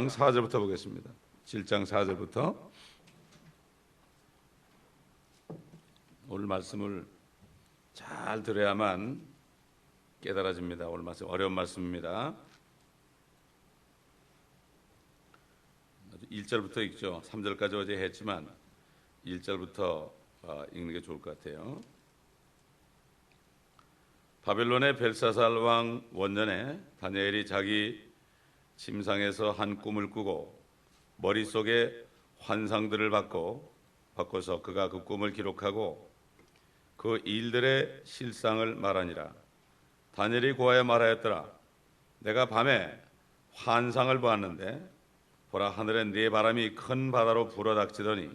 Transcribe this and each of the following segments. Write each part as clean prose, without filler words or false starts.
7장 4절부터 보겠습니다. 7장 4절부터. 오늘 말씀을 잘 들어야만 깨달아집니다. 오늘 말씀 어려운 말씀입니다. 1절부터 읽죠. 3절까지 어제 했지만 1절부터 읽는 게 좋을 것 같아요. 바벨론의 벨사살 왕 원년에 다니엘이 자기 침상에서 한 꿈을 꾸고 머릿속에 환상들을 바꿔서 그가 그 꿈을 기록하고 그 일들의 실상을 말하니라. 다니엘이 고하여 말하였더라. 내가 밤에 환상을 보았는데 보라, 하늘에 네 바람이 큰 바다로 불어닥치더니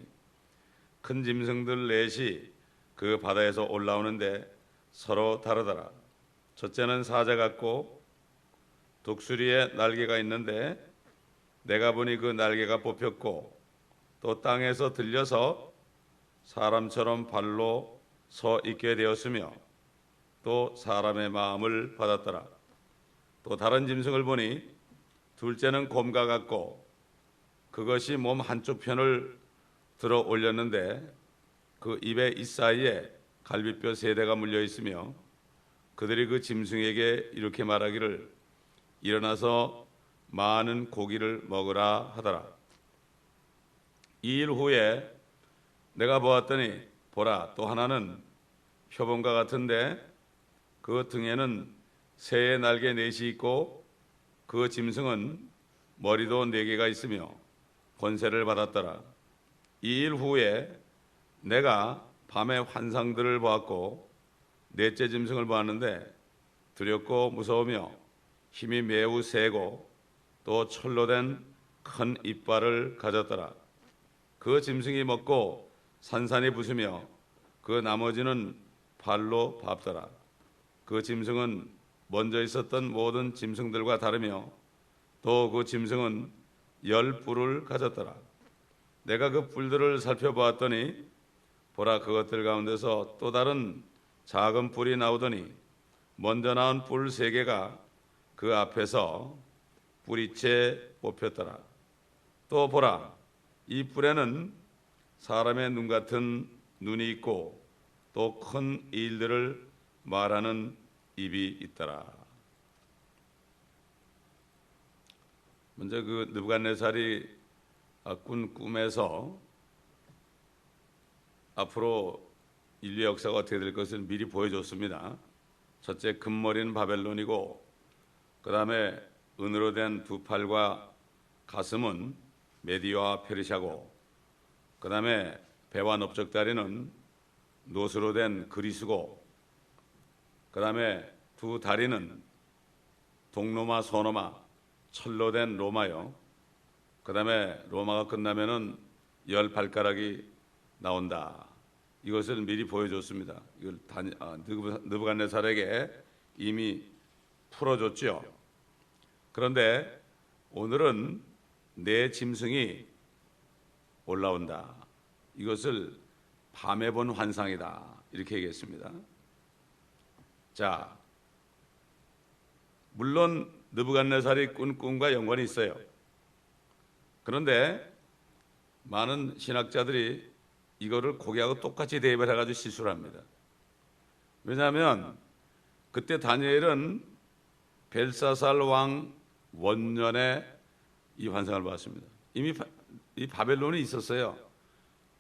큰 짐승들 넷이 그 바다에서 올라오는데 서로 다르더라. 첫째는 사자 같고 독수리의 날개가 있는데 내가 보니 그 날개가 뽑혔고 또 땅에서 들려서 사람처럼 발로 서 있게 되었으며 또 사람의 마음을 받았더라. 또 다른 짐승을 보니 둘째는 곰과 같고 그것이 몸 한쪽 편을 들어 올렸는데 그 입의 이사이에 갈비뼈 3대가 물려 있으며 그들이 그 짐승에게 이렇게 말하기를 일어나서 많은 고기를 먹으라 하더라. 2일 후에 내가 보았더니 보라, 또 하나는 표범과 같은데 그 등에는 새의 날개 4이 있고 그 짐승은 머리도 4개가 있으며 권세를 받았더라. 2일 후에 내가 밤에 환상들을 보았고 넷째 짐승을 보았는데 두렵고 무서우며 힘이 매우 세고 또 철로 된 큰 이빨을 가졌더라. 그 짐승이 먹고 산산이 부수며 그 나머지는 발로 밟더라. 그 짐승은 먼저 있었던 모든 짐승들과 다르며 또 그 짐승은 10뿔을 가졌더라. 내가 그 뿔들을 살펴보았더니 보라, 그것들 가운데서 또 다른 작은 뿔이 나오더니 먼저 나온 뿔 3개가 그 앞에서 뿌리째 뽑혔더라. 또 보라, 이 뿔에는 사람의 눈 같은 눈이 있고 또 큰 일들을 말하는 입이 있더라. 먼저 그 느부갓네살이 꾼 꿈에서 앞으로 인류 역사가 어떻게 될 것을 미리 보여줬습니다. 첫째, 금머리는 바벨론이고 그 다음에 은으로 된 두 팔과 가슴은 메디와 페르시아고 그 다음에 배와 넓적다리는 노스로 된 그리스고 그 다음에 두 다리는 동로마, 서노마, 철로 된 로마요. 그 다음에 로마가 끝나면은 10발가락이 나온다. 이것을 미리 보여줬습니다. 이걸 느부갓네살에게 이미 풀어줬죠. 그런데 오늘은 네 짐승이 올라온다. 이것을 밤에 본 환상이다. 이렇게 얘기했습니다. 자, 물론 느부갓네살이 꾼 꿈과 연관이 있어요. 그런데 많은 신학자들이 이거를 고기하고 똑같이 대입을 해가지고 실수를 합니다. 왜냐하면 그때 다니엘은 벨사살 왕 원년에 이 환상을 봤습니다. 이미 이 바벨론이 있었어요.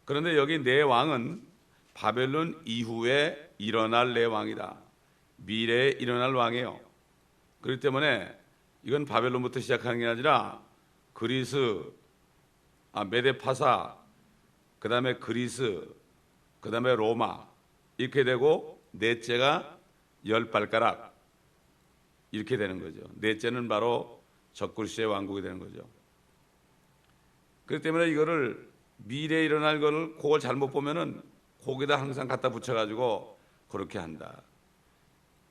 그런데 여기 네 왕은 바벨론 이후에 일어날 네 왕이다. 미래에 일어날 왕이에요. 그렇기 때문에 이건 바벨론부터 시작하는 게 아니라 그리스, 메데파사, 그 다음에 그리스, 그 다음에 로마 이렇게 되고 넷째가 10발가락 이렇게 되는 거죠. 넷째는 바로 적그리스의 왕국이 되는 거죠. 그렇기 때문에 이거를 미래에 일어날 거를 그걸 잘못 보면은 거기다 항상 갖다 붙여가지고 그렇게 한다.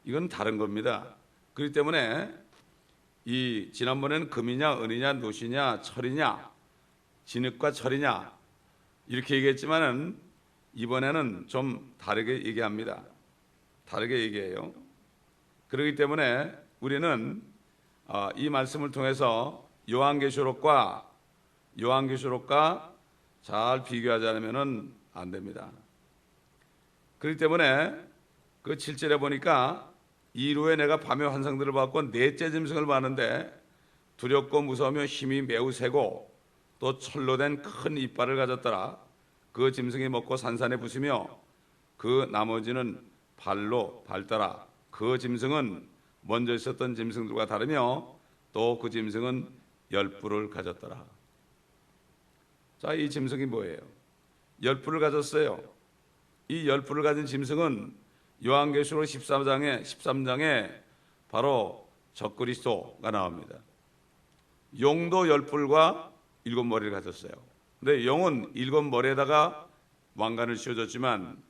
이건 다른 겁니다. 그렇기 때문에 이 지난번에는 금이냐 은이냐 노시냐 철이냐 진흙과 철이냐 이렇게 얘기했지만은 이번에는 좀 다르게 얘기합니다. 다르게 얘기해요. 그렇기 때문에 우리는 이 말씀을 통해서 요한계시록과 잘 비교하지 않으면 안 됩니다. 그렇기 때문에 그 7절에 보니까 이루에 내가 밤의 환상들을 봤고 넷째 짐승을 봤는데 두렵고 무서우며 힘이 매우 세고 또 철로 된 큰 이빨을 가졌더라. 그 짐승이 먹고 산산에 부수며 그 나머지는 발로 밟더라. 그 짐승은 먼저 있었던 짐승들과 다르며 또 그 짐승은 10뿔을 가졌더라. 자, 이 짐승이 뭐예요? 10뿔을 가졌어요. 이 10뿔을 가진 짐승은 요한계시록 13장에 바로 적그리스도가 나옵니다. 용도 10뿔과 7머리를 가졌어요. 근데 용은 7머리에다가 왕관을 씌워줬지만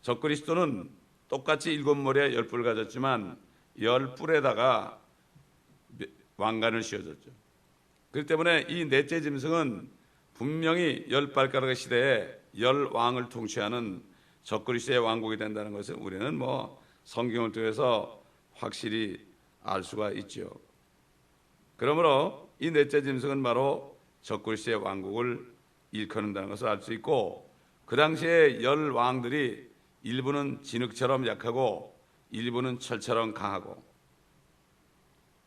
적그리스도는 똑같이 7머리에 10뿔을 가졌지만 10뿔에다가 왕관을 씌워줬죠. 그렇기 때문에 이 넷째 짐승은 분명히 10발가락의 시대에 10왕을 통치하는 적그리스도의 왕국이 된다는 것을 우리는 성경을 통해서 확실히 알 수가 있죠. 그러므로 이 넷째 짐승은 바로 적그리스도의 왕국을 일컫는다는 것을 알 수 있고, 그 당시에 10왕들이 일부는 진흙처럼 약하고 일부는 철처럼 강하고,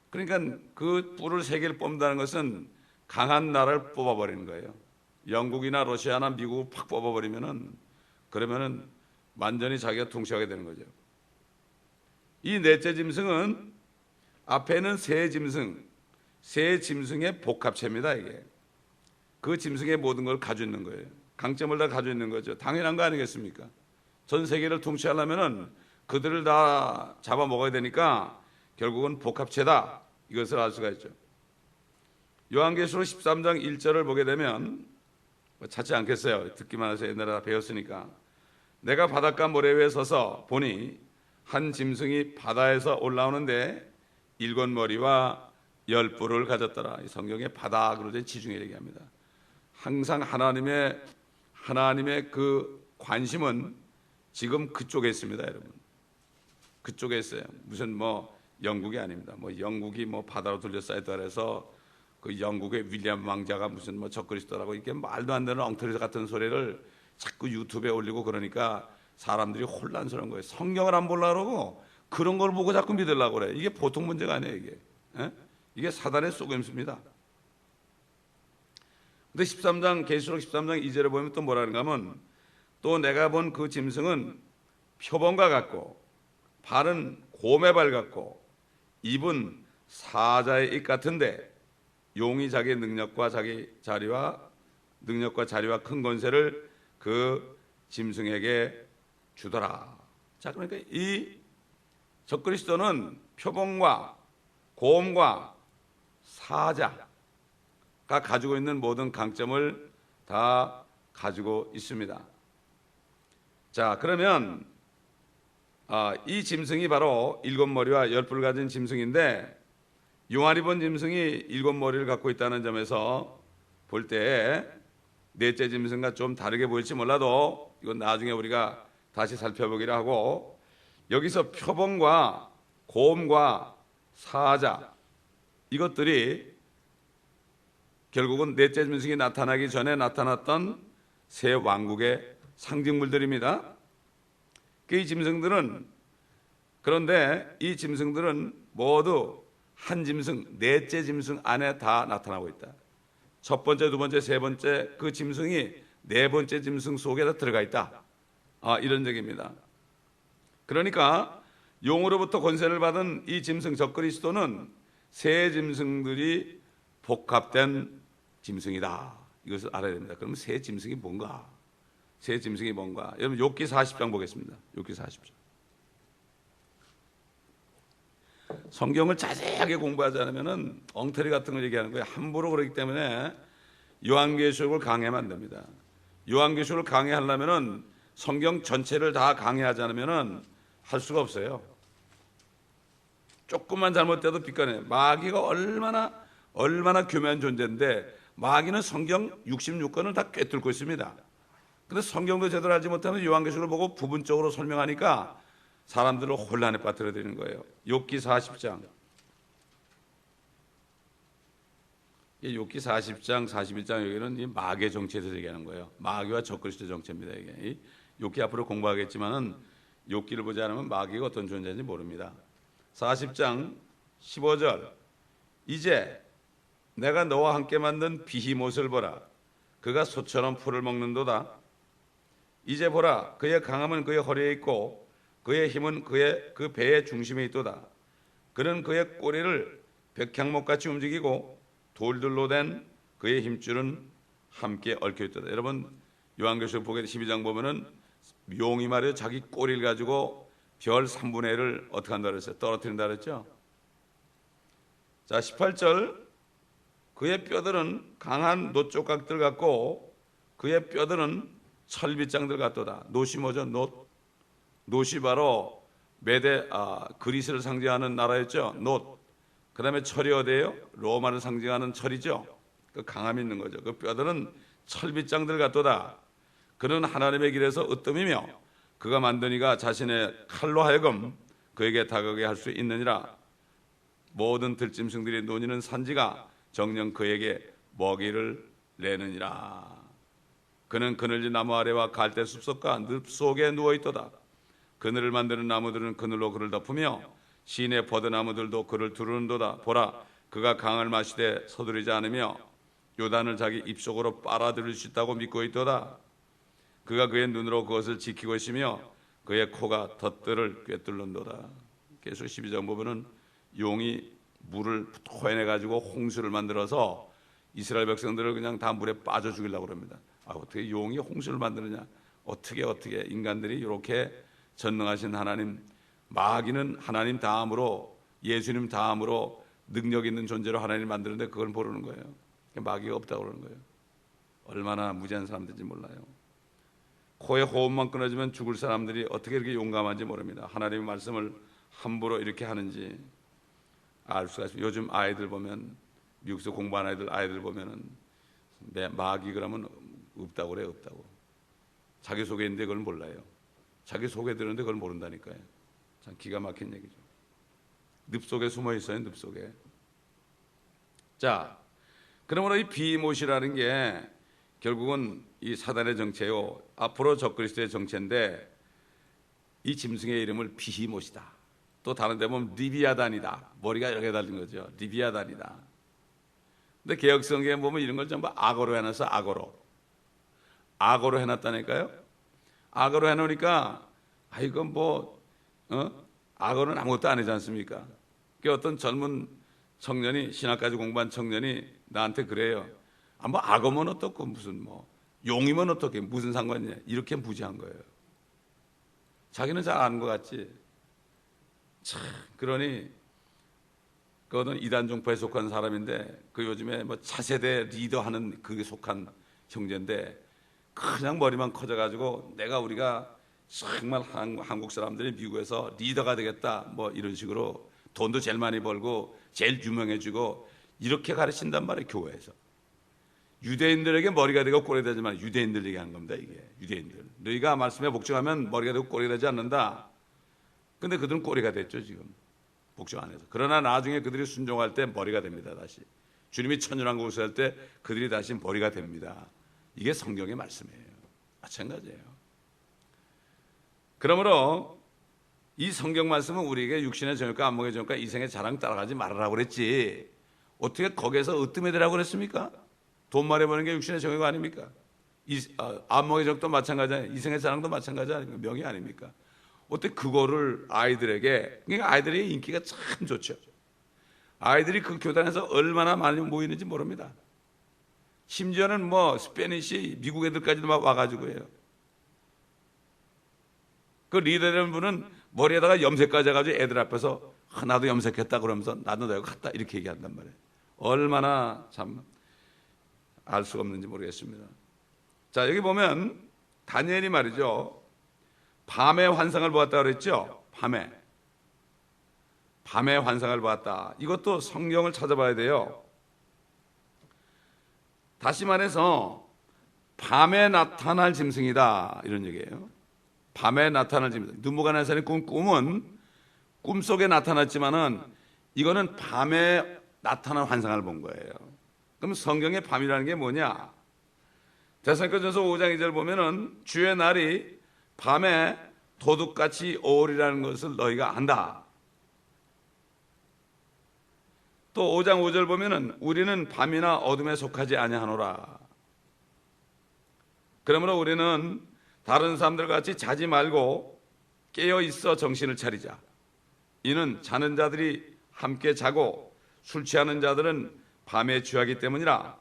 그러니까 그 뿔을 3개를 뽑는다는 것은 강한 나라를 뽑아버리는 거예요. 영국이나 러시아나 미국을 팍 뽑아버리면은 완전히 자기가 통치하게 되는 거죠. 이 넷째 짐승은 앞에는 세 짐승의 복합체입니다. 이게 그 짐승의 모든 걸 가지고 있는 거예요. 강점을 다 가지고 있는 거죠. 당연한 거 아니겠습니까? 전 세계를 통치하려면은 그들을 다 잡아먹어야 되니까 결국은 복합체다, 이것을 알 수가 있죠. 요한계시록 13장 1절을 보게 되면 찾지 않겠어요. 듣기만 해서 옛날에 다 배웠으니까. 내가 바닷가 모래 위에 서서 보니 한 짐승이 바다에서 올라오는데 7머리와 10뿔을 가졌더라. 이 성경에 바다로 된 지중해 얘기합니다. 항상 하나님의 그 관심은 지금 그쪽에 있습니다, 여러분. 그쪽에 있어요. 무슨 영국이 아닙니다. 영국이 바다로 둘러싸였다 해서 그 영국의 윌리엄 왕자가 무슨 적그리스도라고 이렇게 말도 안 되는 엉터리 같은 소리를 자꾸 유튜브에 올리고 그러니까 사람들이 혼란스러운 거예요. 성경을 안 보려고 그러고 그런 걸 보고 자꾸 믿으려고 그래. 이게 보통 문제가 아니에요, 이게. 이게 사단의 속임수입니다. 근데 계시록 13장 2절에 보면 또 뭐라는가 하면, 또 내가 본 그 짐승은 표범과 같고 발은 곰의 발 같고 입은 사자의 입 같은데 용이 자기 능력과 자리와 큰 권세를 그 짐승에게 주더라. 자, 그러니까 이 적그리스도는 표범과 곰과 사자가 가지고 있는 모든 강점을 다 가지고 있습니다. 자, 그러면 이 짐승이 바로 7머리와 10뿔을 가진 짐승인데, 용아리 본 짐승이 7머리를 갖고 있다는 점에서 볼 때 넷째 짐승과 좀 다르게 보일지 몰라도 이건 나중에 우리가 다시 살펴보기로 하고, 여기서 표범과 곰과 사자, 이것들이 결국은 넷째 짐승이 나타나기 전에 나타났던 새 왕국의 상징물들입니다. 이 짐승들은, 그런데 이 짐승들은 모두 한 짐승, 넷째 짐승 안에 다 나타나고 있다. 첫 번째, 두 번째, 세 번째 그 짐승이 네 번째 짐승 속에 다 들어가 있다. 이런 얘기입니다. 그러니까 용으로부터 권세를 받은 이 짐승 적그리스도는 세 짐승들이 복합된 짐승이다. 이것을 알아야 됩니다. 그러면 세 짐승이 뭔가? 세 짐승이 뭔가? 여러분 욥기 40장 보겠습니다. 욥기 40장. 성경을 자세하게 공부하지 않으면 엉터리 같은 걸 얘기하는 거예요. 함부로 그러기 때문에 요한계시록을 강해하면 안 됩니다. 요한계시록을 강해하려면 성경 전체를 다 강해하지 않으면 할 수가 없어요. 조금만 잘못돼도 빗가네. 마귀가 얼마나 교묘한 존재인데, 마귀는 성경 66권을 다 꿰뚫고 있습니다. 근데 성경도 제대로 알지 못하면 요한계시록을 보고 부분적으로 설명하니까 사람들을 혼란에 빠뜨려드리는 거예요. 욥기 40장. 욥기 40장, 41장 여기는 이 마귀의 정체에 대해서 얘기하는 거예요. 마귀와 적그리스도의 정체입니다. 이게 욥기 앞으로 공부하겠지만은 욥기를 보지 않으면 마귀가 어떤 존재인지 모릅니다. 40장 15절 이제 내가 너와 함께 만든 비히못을 보라. 그가 소처럼 풀을 먹는도다. 이제 보라. 그의 강함은 그의 허리에 있고 그의 힘은 그 배의 중심에 있도다. 그는 그의 꼬리를 백향목같이 움직이고 돌들로 된 그의 힘줄은 함께 얽혀 있도다. 여러분 요한계시록 보게 12장 보면은 용이 말이에요. 자기 꼬리를 가지고 별 3분의 1을 어떻게 한다 그랬어요? 떨어뜨린다 그랬죠? 자 18절 그의 뼈들은 강한 놋조각들 같고 그의 뼈들은 철빗장들 같도다. 놋이 뭐죠? 놋이 바로 그리스를 상징하는 나라였죠. 놋. 그 다음에 철이 어디예요? 로마를 상징하는 철이죠. 그 강함이 있는 거죠. 그 뼈들은 철빗장들 같도다. 그는 하나님의 길에서 으뜸이며 그가 만든 이가 자신의 칼로 하여금 그에게 다가게 할 수 있느니라. 모든 들짐승들이 노니는 산지가 정녕 그에게 먹이를 내느니라. 그는 그늘진 나무 아래와 갈대 숲속과 늪 속에 누워있도다. 그늘을 만드는 나무들은 그늘로 그를 덮으며 시내 버드나무들도 그를 두르는도다. 보라 그가 강을 마시되 서두르지 않으며 요단을 자기 입속으로 빨아들일 수 있다고 믿고 있도다. 그가 그의 눈으로 그것을 지키고 있으며 그의 코가 덫들을 꿰뚫는도다. 계속 12장 보면은 용이 물을 토해내가지고 홍수를 만들어서 이스라엘 백성들을 그냥 다 물에 빠져 죽이려고 합니다. 어떻게 용이 홍수를 만드느냐? 어떻게 인간들이 이렇게 전능하신 하나님, 마귀는 하나님 다음으로 예수님 다음으로 능력 있는 존재로 하나님 만드는데 그걸 모르는 거예요. 마귀가 없다고 그러는 거예요. 얼마나 무지한 사람들인지 몰라요. 코에 호흡만 끊어지면 죽을 사람들이 어떻게 이렇게 용감한지 모릅니다. 하나님의 말씀을 함부로 이렇게 하는지 알 수가 있습니다. 요즘 아이들 보면 미국에서 공부하는 아이들 보면은 마귀 그러면 없다고 그래요. 없다고. 자기 속에 있는데 그걸 몰라요. 자기 속에 들었는데 그걸 모른다니까요. 참 기가 막힌 얘기죠. 늪 속에 숨어 있어요. 늪 속에. 자, 그러므로 이 비못이라는 게 결국은 이 사단의 정체요. 앞으로 적그리스도의 정체인데 이 짐승의 이름을 비히못이다. 또 다른 데 보면 리비아단이다. 머리가 이렇게 달린 거죠. 리비아단이다. 근데 개혁성경에 보면 이런 걸 전부 악어로 해놨어. 악어로 해놨다니까요. 악어로 해놓으니까 이건 악어는 아무것도 안 하지 않습니까? 그 어떤 젊은 청년이 신학까지 공부한 청년이 나한테 그래요. 악어면 어떻고 무슨 용이면 어떻게 무슨 상관이냐 이렇게 무지한 거예요. 자기는 잘 아는 것 같지. 참 그러니 그거는 이단 종파에 속한 사람인데 그 요즘에 차세대 리더하는 그게 속한 형제인데 그냥 머리만 커져가지고 우리가 정말 한국 사람들이 미국에서 리더가 되겠다 이런 식으로 돈도 제일 많이 벌고 제일 유명해지고 이렇게 가르친단 말이에요. 교회에서 유대인들에게 머리가 되고 꼬리가 되지만 유대인들 얘기하는 겁니다. 이게 유대인들 너희가 말씀에 복종하면 머리가 되고 꼬리가 되지 않는다. 근데 그들은 꼬리가 됐죠. 지금 복종 안 해서. 그러나 나중에 그들이 순종할 때 머리가 됩니다. 다시 주님이 천연왕국 우수할 때 그들이 다시 머리가 됩니다. 이게 성경의 말씀이에요. 마찬가지예요. 그러므로 이 성경 말씀은 우리에게 육신의 정욕과 안목의 정욕과 이생의 자랑 따라가지 말으라고 그랬지 어떻게 거기에서 으뜸해더라고 그랬습니까? 돈 많이 버는 게 육신의 정욕 아닙니까? 안목의 정욕도 마찬가지잖아요. 이생의 자랑도 마찬가지 아닙니까? 명예 아닙니까? 어떻게 그거를 아이들에게, 그러니까 아이들의 인기가 참 좋죠. 아이들이 그 교단에서 얼마나 많이 모이는지 모릅니다. 심지어는 스페니시 미국 애들까지도 막 와가지고 해요. 그 리더라는 분은 머리에다가 염색까지 해가지고 애들 앞에서 나도 염색했다 그러면서 나도 내가 갔다 이렇게 얘기한단 말이에요. 얼마나 참 알 수가 없는지 모르겠습니다. 자, 여기 보면 다니엘이 말이죠. 밤의 환상을 보았다 그랬죠. 밤에 환상을 보았다. 이것도 성경을 찾아봐야 돼요. 다시 말해서 밤에 나타날 짐승이다 이런 얘기예요. 밤에 나타날 짐승. 느부갓네살의 꿈은 꿈속에 나타났지만은 이거는 밤에 나타난 환상을 본 거예요. 그럼 성경의 밤이라는 게 뭐냐? 데살로니가전서 5장 2절 보면은 주의 날이 밤에 도둑같이 오리라는 것을 너희가 안다. 또 5장 5절 보면은 우리는 밤이나 어둠에 속하지 아니하노라. 그러므로 우리는 다른 사람들 같이 자지 말고 깨어 있어 정신을 차리자. 이는 자는 자들이 함께 자고 술 취하는 자들은 밤에 취하기 때문이라.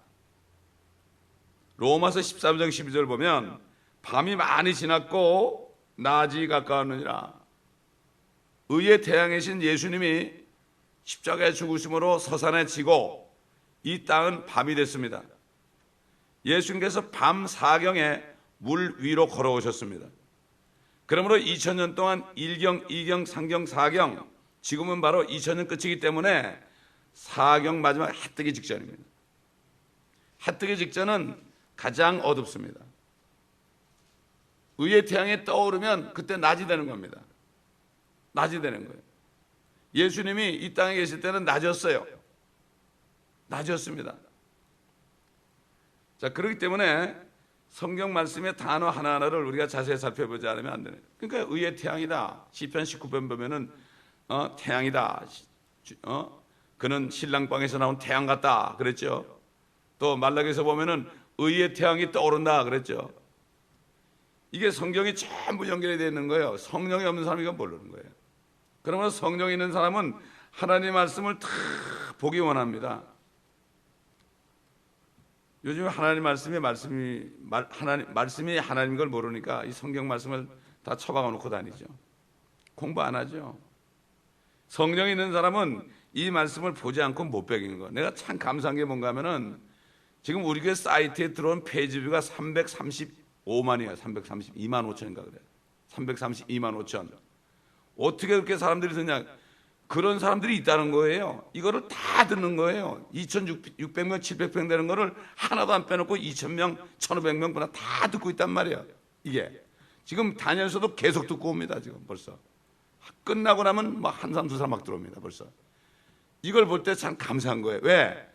로마서 13장 12절 보면 밤이 많이 지났고 낮이 가까웠느니라. 의의 태양이신 예수님이 십자가에 죽으심으로 서산에 지고 이 땅은 밤이 됐습니다. 예수님께서 밤 사경에 물 위로 걸어오셨습니다. 그러므로 2000년 동안 1경, 2경, 3경, 4경, 지금은 바로 2000년 끝이기 때문에 4경 마지막 해 뜨기 직전입니다. 해 뜨기 직전은 가장 어둡습니다. 의의 태양이 떠오르면 그때 낮이 되는 겁니다. 낮이 되는 거예요. 예수님이 이 땅에 계실 때는 낮이었어요. 낮이었습니다. 자, 그렇기 때문에 성경 말씀의 단어 하나하나를 우리가 자세히 살펴보지 않으면 안 되는. 그러니까 의의 태양이다. 시편 19편 보면은 태양이다. 그는 신랑방에서 나온 태양 같다. 그랬죠. 또 말라기에서 보면은 의의 태양이 떠오른다. 그랬죠. 이게 성경이 전부 연결이 되어 있는 거예요. 성령이 없는 사람이 이건 모르는 거예요. 그러면 성령이 있는 사람은 하나님의 말씀을 다 보기 원합니다. 요즘 하나님 말씀이 하나님인 걸 모르니까 이 성경 말씀을 다 처박아 놓고 다니죠. 공부 안 하죠. 성령이 있는 사람은 이 말씀을 보지 않고 못 배기는 거. 내가 참 감사한 게 뭔가 하면은 지금 우리 교회 사이트에 들어온 페이지 뷰가 335만이에요. 332만 5천인가 그래요. 332만 5천. 어떻게 그렇게 사람들이 듣냐? 그런 사람들이 있다는 거예요. 이거를 다 듣는 거예요. 2,600명, 700명 되는 거를 하나도 안 빼놓고 2,000명, 1,500명 다 듣고 있단 말이에요. 이게 지금 다니면서도 계속 듣고 옵니다. 지금 벌써 끝나고 나면 막 한 사람 두 사람 막 들어옵니다. 벌써 이걸 볼 때 참 감사한 거예요. 왜?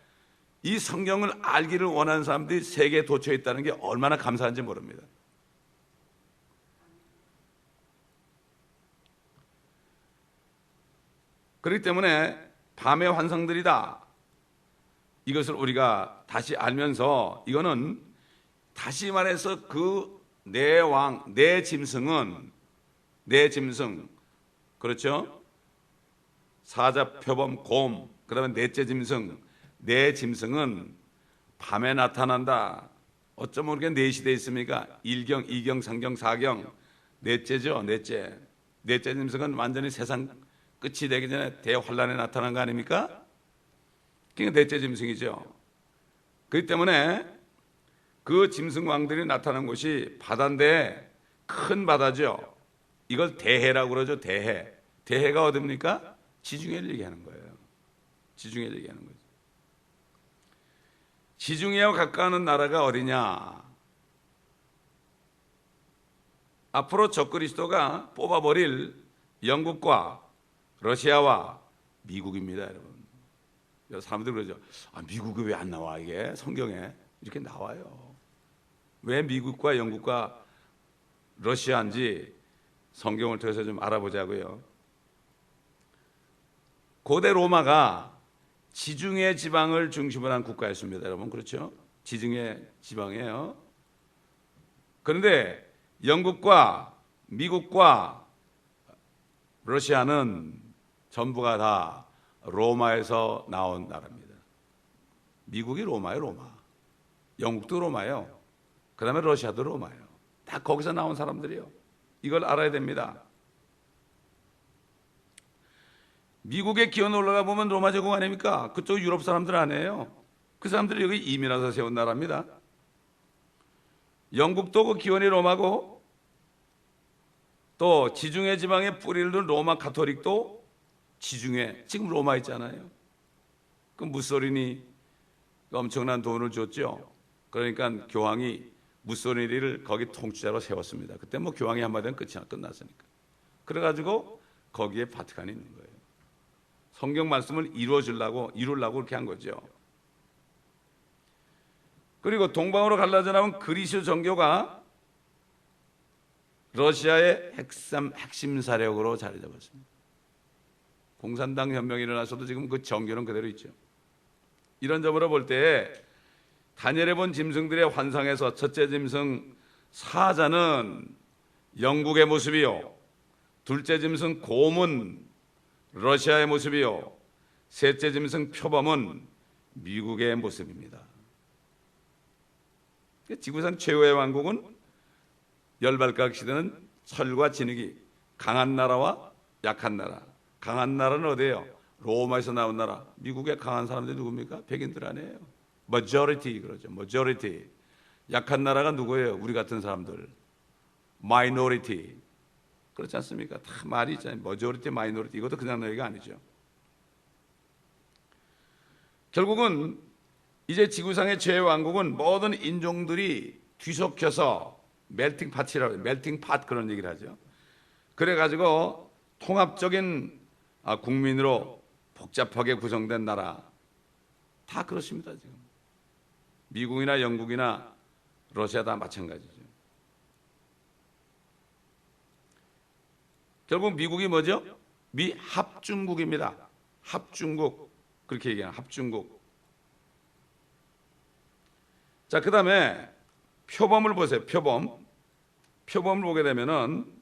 이 성경을 알기를 원하는 사람들이 세계에 도처에 있다는 게 얼마나 감사한지 모릅니다. 그렇기 때문에 밤의 환상들이다. 이것을 우리가 다시 알면서 이거는 다시 말해서 그 내 왕, 내 짐승은 내 짐승 그렇죠? 사자, 표범, 곰 그 다음에 넷째 짐승 내 짐승은 밤에 나타난다. 어쩌면 우리가 넷이 되어 있습니까? 1경, 2경, 3경, 4경 넷째죠. 넷째 짐승은 완전히 세상 끝이 되기 전에 대환란에 나타난 거 아닙니까? 그게 넷째 짐승이죠. 그렇기 때문에 그 짐승왕들이 나타난 곳이 바다인데 큰 바다죠. 이걸 대해라고 그러죠. 대해가 어딥니까? 지중해를 얘기하는 거예요. 지중해를 얘기하는 거죠. 지중해와 가까운 나라가 어디냐? 앞으로 적그리스도가 뽑아버릴 영국과 러시아와 미국입니다, 여러분. 사람들이 그러죠. 미국이 왜 안 나와, 이게? 성경에. 이렇게 나와요. 왜 미국과 영국과 러시아인지 성경을 통해서 좀 알아보자고요. 고대 로마가 지중해 지방을 중심으로 한 국가였습니다, 여러분. 그렇죠? 지중해 지방이에요. 그런데 영국과 미국과 러시아는 전부가 다 로마에서 나온 나라입니다. 미국이 로마예요, 로마. 영국도 로마예요. 그 다음에 러시아도 로마예요. 다 거기서 나온 사람들이에요. 이걸 알아야 됩니다. 미국에 기어 올라가 보면 로마 제국 아닙니까? 그쪽 유럽 사람들 아니에요. 그 사람들이 여기 이민 와서 세운 나라입니다. 영국도 그 기원이 로마고 또 지중해 지방에 뿌리를 둔 로마 가톨릭도 지중해, 지금 로마 있잖아요. 그 무솔리니 엄청난 돈을 줬죠. 그러니까 교황이 무솔리니를 거기 통치자로 세웠습니다. 그때 뭐 교황이 한마디 하면 끝났으니까. 그래가지고 거기에 바티칸이 있는 거예요. 성경 말씀을 이루려고 그렇게 한 거죠. 그리고 동방으로 갈라져 나온 그리스 종교가 러시아의 핵심 사력으로 자리 잡았습니다. 공산당 혁명이 일어나서도 지금 그 종교는 그대로 있죠. 이런 점으로 볼 때 다니엘에 본 짐승들의 환상에서 첫째 짐승 사자는 영국의 모습이요, 둘째 짐승 곰은 러시아의 모습이요, 셋째 짐승 표범은 미국의 모습입니다. 지구상 최후의 왕국은 열발가락 시대는 철과 진흙이 강한 나라와 약한 나라. 강한 나라는 어디예요? 로마에서 나온 나라. 미국의 강한 사람들이 누굽니까? 백인들 아니에요. majority 그러죠. majority. 약한 나라가 누구예요? 우리 같은 사람들. minority. 그렇지 않습니까? 다 말이 있잖아요. majority, minority. 이것도 그냥 얘기가 아니죠. 결국은 이제 지구상의 최왕국은 모든 인종들이 뒤섞여서 멜팅 팟이라고 해요. 멜팅 팟 그런 얘기를 하죠. 그래가지고 통합적인 국민으로 복잡하게 구성된 나라. 다 그렇습니다. 지금 미국이나 영국이나 러시아 다 마찬가지죠. 결국 미국이 뭐죠? 미합중국입니다. 합중국 그렇게 얘기하는 합중국. 자, 그 다음에 표범을 보세요. 표범을 보게 되면은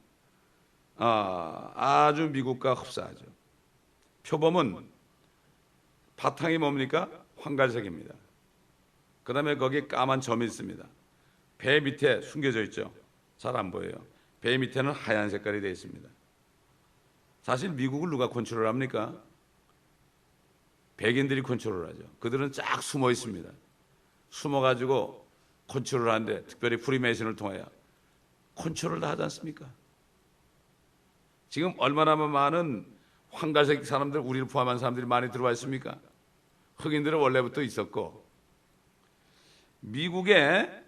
아주 미국과 흡사하죠. 표범은 바탕이 뭡니까? 황갈색입니다. 그 다음에 거기 까만 점이 있습니다. 배 밑에 숨겨져 있죠. 잘 안 보여요. 배 밑에는 하얀 색깔이 되어 있습니다. 사실 미국을 누가 컨트롤합니까? 백인들이 컨트롤하죠. 그들은 쫙 숨어 있습니다. 숨어가지고 컨트롤하는데 특별히 프리메이슨을 통하여 컨트롤 다 하지 않습니까? 지금 얼마나 많은 황갈색 사람들, 우리를 포함한 사람들이 많이 들어와 있습니까? 흑인들은 원래부터 있었고, 미국의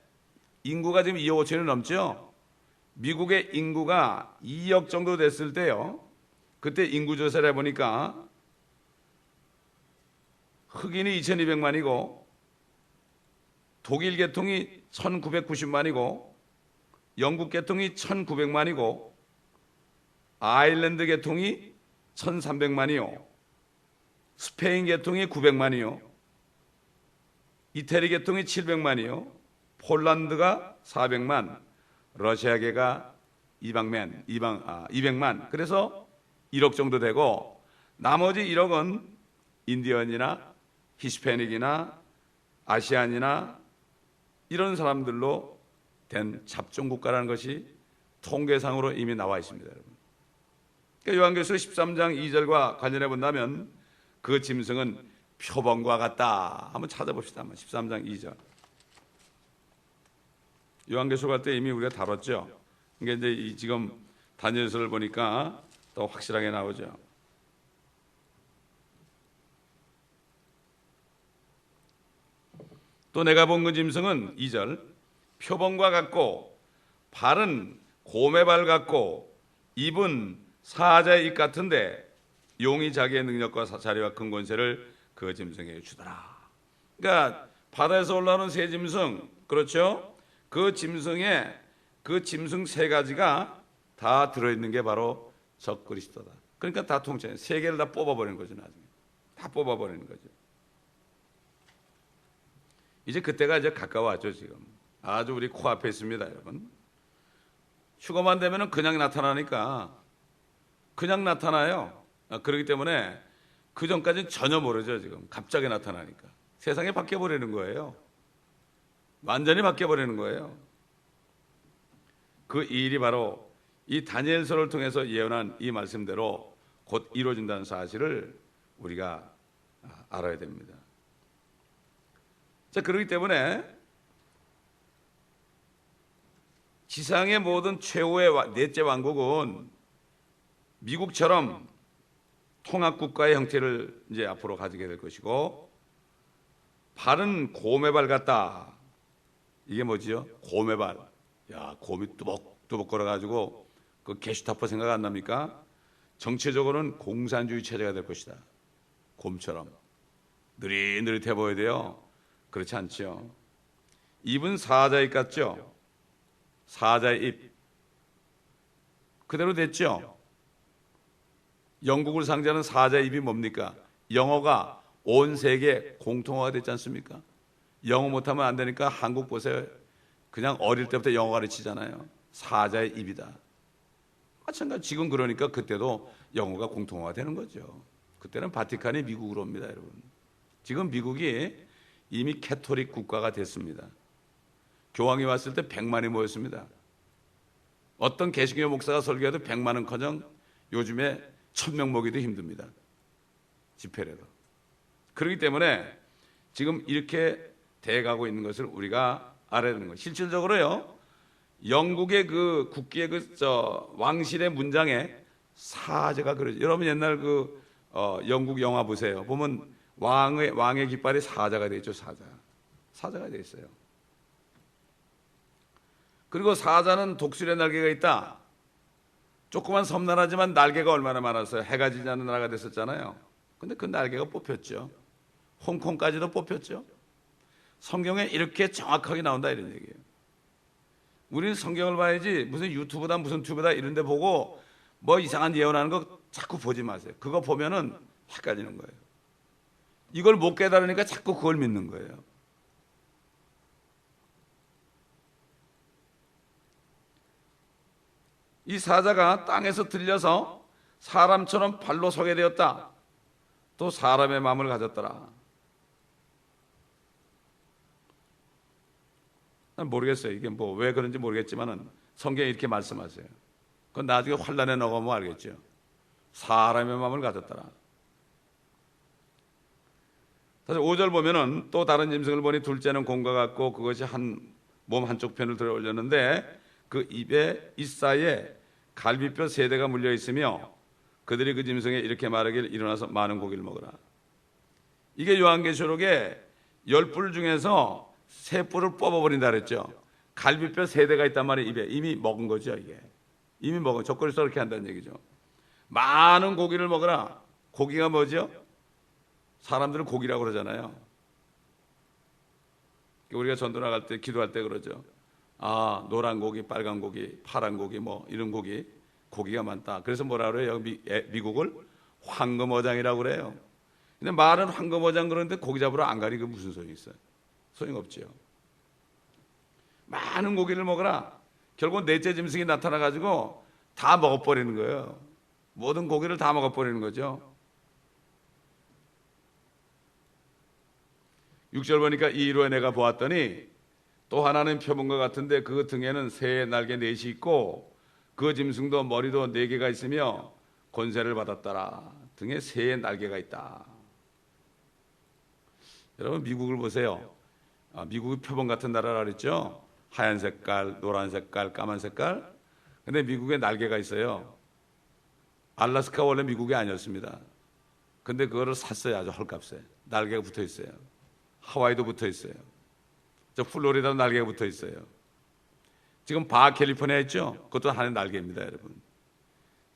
인구가 지금 2억 5천이 넘죠? 미국의 인구가 2억 정도 됐을 때요, 그때 인구조사를 해보니까 흑인이 2,200만이고 독일 계통이 1,990만이고 영국 계통이 1,900만이고 아일랜드 계통이 1,300만이요, 스페인 계통이 900만이요, 이태리 계통이 700만이요, 폴란드가 400만, 러시아계가 200만. 그래서 1억 정도 되고 나머지 1억은 인디언이나 히스패닉이나 아시안이나 이런 사람들로 된 잡종국가라는 것이 통계상으로 이미 나와 있습니다, 여러분. 그러니까 요한계시록 13장 2절과 관련해 본다면 그 짐승은 표범과 같다. 한번 찾아봅시다. 한번 13장 2절. 요한계시록 할 때 이미 우리가 다뤘죠. 그러니까 이제 지금 다니엘서를 보니까 더 확실하게 나오죠. 또 내가 본 그 짐승은 2절 표범과 같고 발은 곰의 발 같고 입은 사자의 입 같은데 용이 자기의 능력과 자리와 큰 권세를 그 짐승에게 주더라. 그러니까 바다에서 올라오는 새 짐승, 그렇죠? 그 짐승에 그 짐승 세 가지가 다 들어있는 게 바로 적그리스도다. 그러니까 다 통째 세 개를 다 뽑아버리는 거죠. 나중에 다 뽑아버리는 거죠. 이제 그때가 이제 가까워왔죠. 지금 아주 우리 코앞에 있습니다, 여러분. 휴거만 되면은 그냥 나타나니까 그냥 나타나요. 그렇기 때문에 그 전까지는 전혀 모르죠. 지금 갑자기 나타나니까 세상이 바뀌어버리는 거예요. 완전히 바뀌어버리는 거예요. 그 일이 바로 이 다니엘서를 통해서 예언한 이 말씀대로 곧 이루어진다는 사실을 우리가 알아야 됩니다. 자, 그렇기 때문에 지상의 모든 최후의 넷째 왕국은 미국처럼 통합국가의 형태를 이제 앞으로 가지게 될 것이고, 발은 곰의 발 같다. 이게 뭐지요? 곰의 발. 야, 곰이 뚜벅뚜벅 걸어가지고 그 게슈타포 생각 안 납니까? 정치적으로는 공산주의 체제가 될 것이다. 곰처럼 느릿느릿해 보여야 돼요. 그렇지 않죠. 입은 사자의 입 같죠? 사자의 입 그대로 됐죠? 영국을 상징하는 사자의 입이 뭡니까? 영어가 온 세계 공통어가 됐지 않습니까? 영어 못하면 안 되니까 한국 보세요. 그냥 어릴 때부터 영어 가르치잖아요. 사자의 입이다. 마찬가지 지금 그러니까 그때도 영어가 공통어가 되는 거죠. 그때는 바티칸이 미국으로 옵니다, 여러분. 지금 미국이 이미 캐토릭 국가가 됐습니다. 교황이 왔을 때 100만이 모였습니다. 어떤 개신교 목사가 설교해도 100만은커녕 요즘에 1000명 모기도 힘듭니다. 집회라도. 그렇기 때문에 지금 이렇게 돼가고 있는 것을 우리가 알아야 되는 거예요. 실질적으로요, 영국의 그 국기의 왕실의 문장에 사자가 그려져. 여러분 옛날 영국 영화 보세요. 보면 왕의 깃발이 사자가 되어 있죠. 사자가 되어 있어요. 그리고 사자는 독수리의 날개가 있다. 조그만 섬나라지만 날개가 얼마나 많았어요. 해가 지지 않는 나라가 됐었잖아요. 근데 그 날개가 뽑혔죠. 홍콩까지도 뽑혔죠. 성경에 이렇게 정확하게 나온다 이런 얘기예요. 우리는 성경을 봐야지 무슨 유튜브다 무슨 튜브다 이런 데 보고 뭐 이상한 예언하는 거 자꾸 보지 마세요. 그거 보면은 헷갈리는 거예요. 이걸 못 깨달으니까 자꾸 그걸 믿는 거예요. 이 사자가 땅에서 들려서 사람처럼 발로 서게 되었다. 또 사람의 마음을 가졌더라. 난 모르겠어요. 이게 뭐 왜 그런지 모르겠지만은 성경에 이렇게 말씀하세요. 그건 나중에 환란에 넣어보면 알겠죠. 사람의 마음을 가졌더라. 사실 5절 보면은 또 다른 짐승을 보니 둘째는 곰과 같고 그것이 몸 한쪽 편을 들어 올렸는데 그 입에 이사이에 갈비뼈 3대가 물려 있으며 그들이 그 짐승에 이렇게 말하길 일어나서 많은 고기를 먹으라. 이게 요한계시록에 10뿔 중에서 3뿔을 뽑아버린다 그랬죠. 갈비뼈 3대가 있단 말이에요. 입에 이미 먹은 거죠. 이게 이미 먹은 젓거리서 그렇게 한다는 얘기죠. 많은 고기를 먹으라. 고기가 뭐죠? 사람들은 고기라고 그러잖아요. 우리가 전도 나갈 때 기도할 때 그러죠. 아, 노란 고기, 빨간 고기, 파란 고기 뭐 이런 고기가 많다. 그래서 뭐라 그래요? 미국을 황금어장이라고 그래요. 근데 말은 황금어장 그러는데 고기 잡으러 안 가니 그 무슨 소용이 있어요? 소용없지요. 많은 고기를 먹어라. 결국 넷째 짐승이 나타나가지고 다 먹어버리는 거예요. 모든 고기를 다 먹어버리는 거죠. 6절 보니까 이 이후에 내가 보았더니 또 하나는 표범과 같은데 그 등에는 새의 날개 4이 있고 그 짐승도 머리도 4개가 있으며 권세를 받았더라. 등에 새의 날개가 있다. 여러분 미국을 보세요. 미국이 표범 같은 나라라 그랬죠. 하얀 색깔, 노란 색깔, 까만 색깔. 근데 미국에 날개가 있어요. 알래스카 원래 미국이 아니었습니다. 근데 그거를 샀어요. 아주 헐값에. 날개가 붙어 있어요. 하와이도 붙어 있어요. 저 플로리다도 날개가 붙어 있어요. 지금 캘리포니아 있죠? 그것도 하나의 날개입니다, 여러분.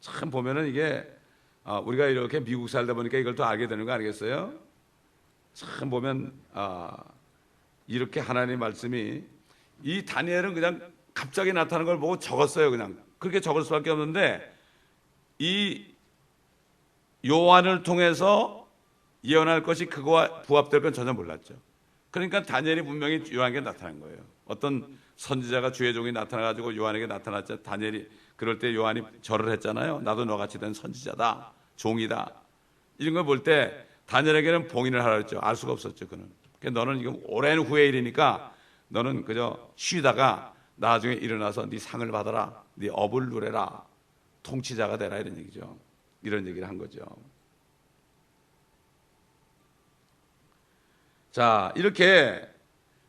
참 보면은 이게 우리가 이렇게 미국 살다 보니까 이걸 또 알게 되는 거 아니겠어요? 참 보면 이렇게 하나님의 말씀이 이 다니엘은 그냥 갑자기 나타나는 걸 보고 적었어요. 그냥 그렇게 적을 수밖에 없는데 이 요한을 통해서 예언할 것이 그거와 부합될 건 전혀 몰랐죠. 그러니까 다니엘이 분명히 요한에게 나타난 거예요. 어떤 선지자가 주의 종이 나타나가지고 요한에게 나타났죠. 다니엘이 그럴 때 요한이 절을 했잖아요. 나도 너같이 된 선지자다, 종이다. 이런 걸 볼 때 다니엘에게는 봉인을 하라 그랬죠. 알 수가 없었죠. 그는. 그러니까 너는 지금 오랜 후의 일이니까 너는 그저 쉬다가 나중에 일어나서 네 상을 받아라, 네 업을 누려라, 통치자가 되라 이런 얘기죠. 이런 얘기를 한 거죠. 자, 이렇게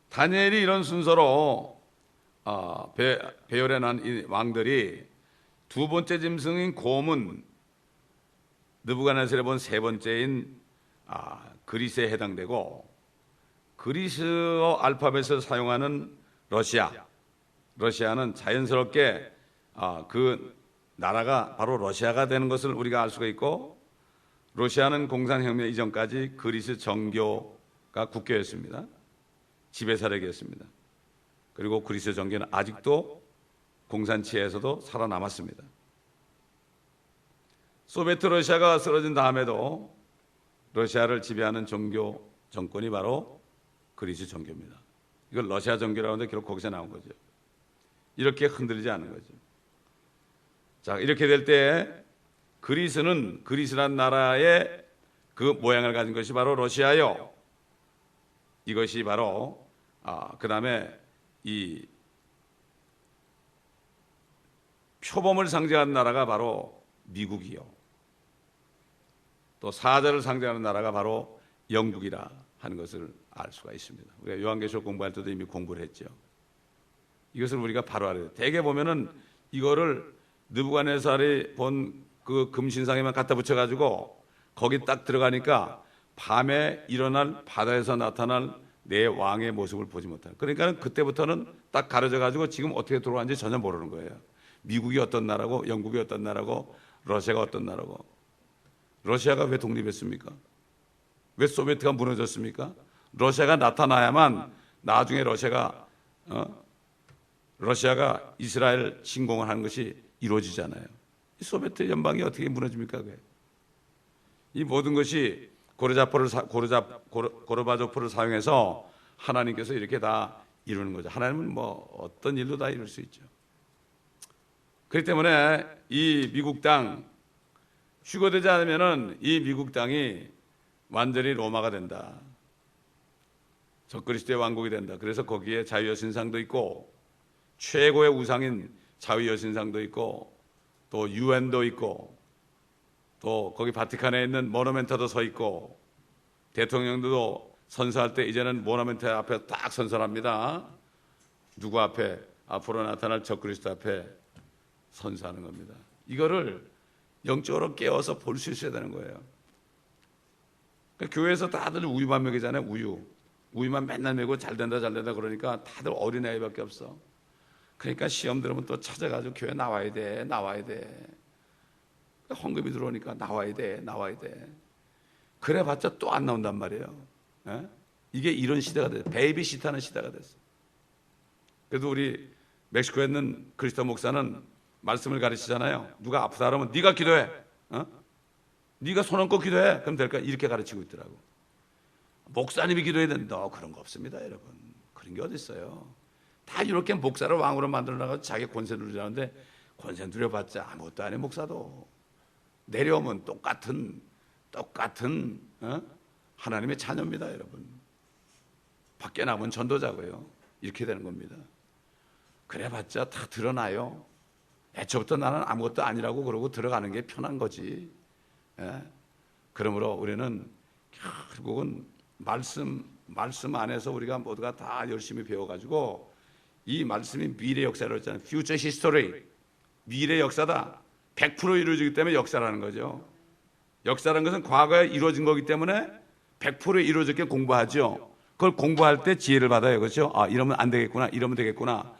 다니엘이 이런 순서로 배열해 난 이 왕들이 두 번째 짐승인 곰은 느부갓네살이 본 세 번째인 그리스에 해당되고 그리스어 알파벳을 사용하는 러시아는 자연스럽게 그 나라가 바로 러시아가 되는 것을 우리가 알 수가 있고 러시아는 공산혁명 이전까지 그리스 정교가 국교였습니다. 지배사력이었습니다. 그리고 그리스 정교는 아직도 공산치에서도 살아남았습니다. 소비에트 러시아가 쓰러진 다음에도 러시아를 지배하는 종교 정권이 바로 그리스 정교입니다. 이걸 러시아 정교라고 하는데 결국 거기서 나온 거죠. 이렇게 흔들리지 않은 거죠. 자, 이렇게 될 때 그리스는 그리스란 나라의 그 모양을 가진 것이 바로 러시아요. 이것이 바로 그 다음에 이 표범을 상징하는 나라가 바로 미국이요. 또 사자를 상징하는 나라가 바로 영국이라 하는 것을 알 수가 있습니다. 우리가 요한계시록 공부할 때도 이미 공부를 했죠. 이것을 우리가 바로 알아야 돼요. 대개 보면은 이거를 느부갓네살이 본 그 금신상에만 갖다 붙여가지고 거기 딱 들어가니까 밤에 일어날 바다에서 나타날 내 왕의 모습을 보지 못해요. 그러니까 그때부터는 딱 가려져가지고 지금 어떻게 돌아가는지 전혀 모르는 거예요. 미국이 어떤 나라고, 영국이 어떤 나라고, 러시아가 어떤 나라고. 러시아가 왜 독립했습니까? 왜 소비에트가 무너졌습니까? 러시아가 나타나야만 나중에 러시아가 이스라엘 침공을 하는 것이 이루어지잖아요. 이 소비에트 연방이 어떻게 무너집니까? 그게? 이 모든 것이 고르바초프를 사용해서 하나님께서 이렇게 다 이루는 거죠. 하나님은 뭐 어떤 일도 다 이룰 수 있죠. 그렇기 때문에 이 미국 땅 휴거되지 않으면은 이 미국 땅이 완전히 로마가 된다. 적그리스도의 왕국이 된다. 그래서 거기에 자유여신상도 있고 최고의 우상인 자유여신상도 있고 또 유엔도 있고 또 거기 바티칸에 있는 모노멘트도 서 있고 대통령도 선서할 때 이제는 모노멘트 앞에 딱 선서합니다. 누구 앞에? 앞으로 나타날 적그리스도 앞에 선서하는 겁니다. 이거를 영적으로 깨워서 볼 수 있어야 되는 거예요. 그러니까 교회에서 다들 우유만 먹이잖아요. 우유만 맨날 먹이고 잘된다 그러니까 다들 어린아이밖에 없어. 그러니까 시험 들으면 또 찾아가지고 교회 나와야 돼. 헌금이 들어오니까 나와야 돼. 그래봤자 또 안 나온단 말이에요. 에? 이게 이런 시대가 됐어요. 베이비시터하는 시대가 됐어요. 그래도 우리 멕시코에 있는 그리스도 목사는 말씀을 가르치잖아요. 누가 아프다 그러면 네가 기도해. 네가 손 얹고 기도해. 그럼 될까? 이렇게 가르치고 있더라고. 목사님이 기도해야 된다. 그런 거 없습니다, 여러분. 그런 게 어디 있어요. 다 이렇게 목사를 왕으로 만들어놔서 자기 권세 누리라는데 권세 누려봤자 아무것도 아닌 목사도 내려오면 똑같은 하나님의 자녀입니다, 여러분. 밖에 남은 전도자고요. 이렇게 되는 겁니다. 그래봤자 다 드러나요. 애초부터 나는 아무것도 아니라고 그러고 들어가는 게 편한 거지. 예? 그러므로 우리는 결국은 말씀 안에서 우리가 모두가 다 열심히 배워가지고 이 말씀이 미래 역사라고 했잖아요. Future History. 미래 역사다. 100% 이루어지기 때문에 역사라는 거죠. 역사라는 것은 과거에 이루어진 거기 때문에 100% 이루어졌게 공부하죠. 그걸 공부할 때 지혜를 받아요. 그렇죠? 이러면 안 되겠구나. 이러면 되겠구나.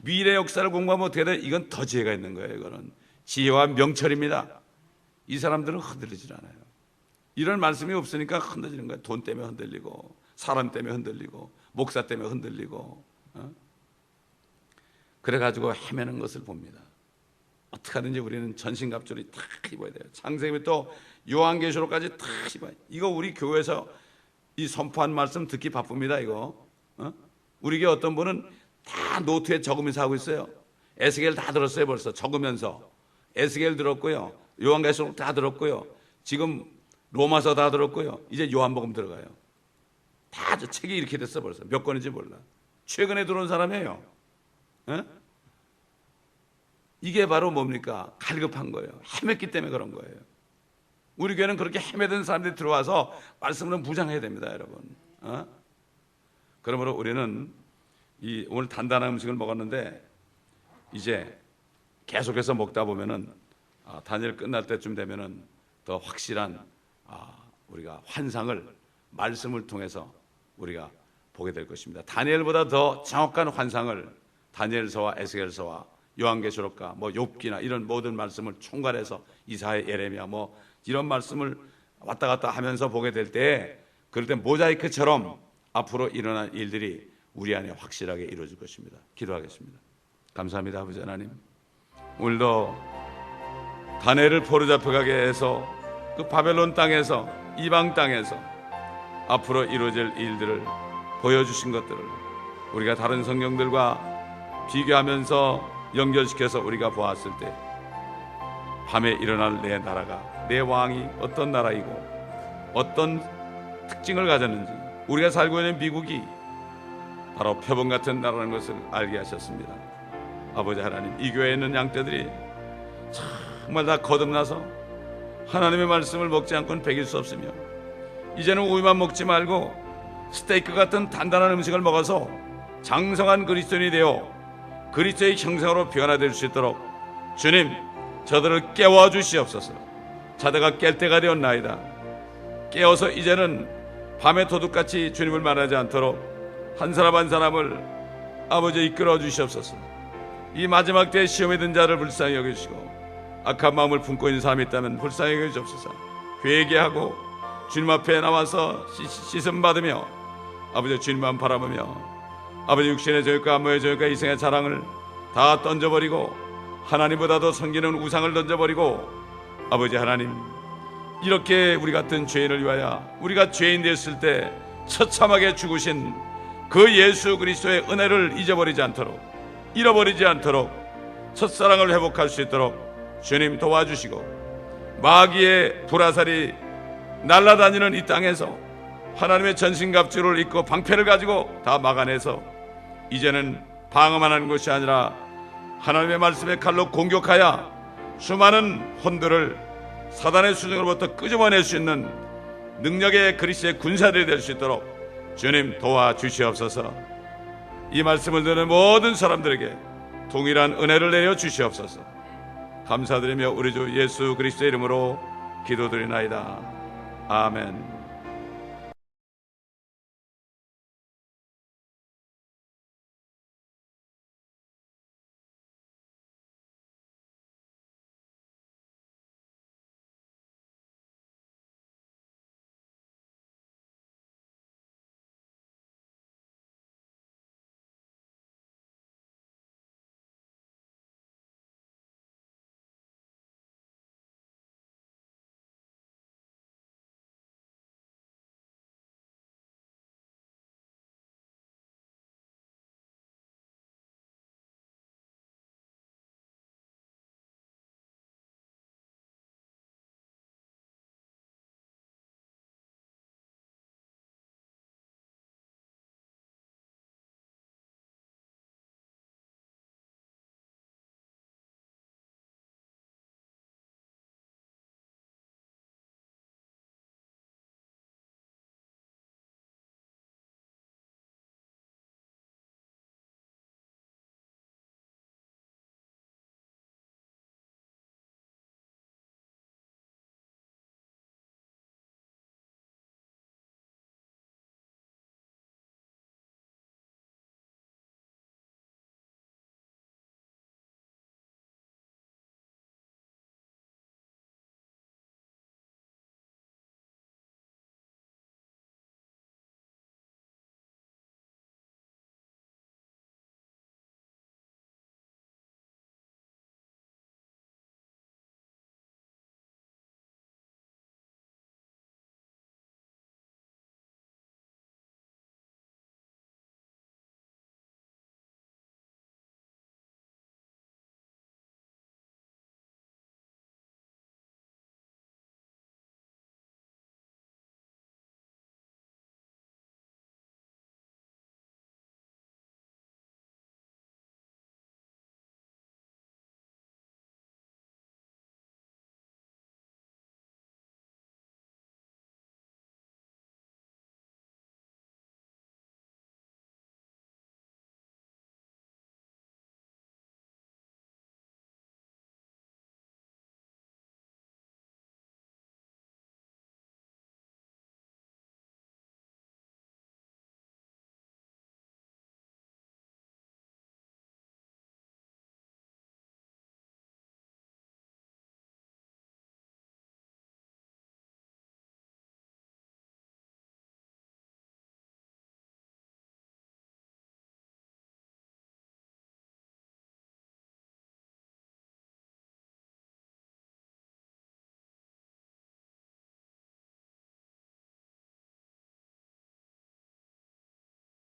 미래 역사를 공부하면 어떻게 돼? 이건 더 지혜가 있는 거예요. 이거는 지혜와 명철입니다. 이 사람들은 흔들리질 않아요. 이런 말씀이 없으니까 흔들리는 거예요. 돈 때문에 흔들리고 사람 때문에 흔들리고 목사 때문에 흔들리고 그래가지고 헤매는 것을 봅니다. 어떻게 하든지 우리는 전신갑주를 다 입어야 돼요. 창세기부터 요한계시록까지 다 입어야 돼요. 이거 우리 교회에서 이 선포한 말씀 듣기 바쁩니다. 이거 우리 교회 어떤 분은 다 노트에 적으면서 하고 있어요. 에스겔 다 들었어요. 벌써 적으면서 에스겔 들었고요. 요한계시록 다 들었고요. 지금 로마서 다 들었고요. 이제 요한복음 들어가요. 다 저 책이 이렇게 됐어 벌써. 몇 권인지 몰라. 최근에 들어온 사람이에요. 에? 이게 바로 뭡니까? 갈급한 거예요. 헤맸기 때문에 그런 거예요. 우리 교회는 그렇게 헤매던 사람들이 들어와서 말씀으로 무장해야 됩니다, 여러분. 그러므로 우리는 오늘 단단한 음식을 먹었는데 이제 계속해서 먹다 보면은 다니엘 끝날 때쯤 되면은 더 확실한 우리가 환상을 말씀을 통해서 우리가 보게 될 것입니다. 다니엘보다 더 정확한 환상을 다니엘서와 에스겔서와 요한계시록과 뭐 욥기나 이런 모든 말씀을 총괄해서 이사야, 예레미야 뭐 이런 말씀을 왔다 갔다 하면서 보게 될 때 그럴 때 모자이크처럼 앞으로 일어날 일들이 우리 안에 확실하게 이루어질 것입니다. 기도하겠습니다. 감사합니다. 아버지 하나님, 오늘도 다니엘을 포로잡혀가게 해서 그 바벨론 땅에서, 이방 땅에서 앞으로 이루어질 일들을 보여주신 것들을 우리가 다른 성경들과 비교하면서 연결시켜서 우리가 보았을 때 밤에 일어날 내 나라가, 내 왕이 어떤 나라이고 어떤 특징을 가졌는지, 우리가 살고 있는 미국이 바로 표범 같은 나라라는 것을 알게 하셨습니다. 아버지 하나님, 이 교회에 있는 양떼들이 정말 다 거듭나서 하나님의 말씀을 먹지 않고는 배길 수 없으며, 이제는 우유만 먹지 말고 스테이크 같은 단단한 음식을 먹어서 장성한 그리스도인이 되어 그리스도의 형상으로 변화될 수 있도록 주님, 저들을 깨워 주시옵소서. 자다가 깰 때가 되었나이다. 깨어서 이제는 밤의 도둑같이 주님을 만나지 않도록 한 사람 한 사람을 아버지 이끌어 주시옵소서. 이 마지막 때에 시험에 든 자를 불쌍히 여기시고, 악한 마음을 품고 있는 사람이 있다면 불쌍히 여기시옵소서. 회개하고 주님 앞에 나와서 씻음 받으며 아버지 주님만 바라보며 아버지 육신의 저역과 안모의 저역과 이생의 자랑을 다 던져버리고 하나님보다도 섬기는 우상을 던져버리고, 아버지 하나님, 이렇게 우리 같은 죄인을 위하여 우리가 죄인 됐을 때 처참하게 죽으신 그 예수 그리스도의 은혜를 잊어버리지 않도록, 잃어버리지 않도록 첫사랑을 회복할 수 있도록 주님 도와주시고, 마귀의 불화살이 날아다니는 이 땅에서 하나님의 전신갑주를 입고 방패를 가지고 다 막아내서 이제는 방어만 하는 것이 아니라 하나님의 말씀의 칼로 공격하여 수많은 혼들을 사단의 수중으로부터 끄집어낼 수 있는 능력의 그리스도의 군사들이 될 수 있도록 주님 도와주시옵소서. 이 말씀을 듣는 모든 사람들에게 동일한 은혜를 내려 주시옵소서. 감사드리며 우리 주 예수 그리스도의 이름으로 기도드리나이다. 아멘.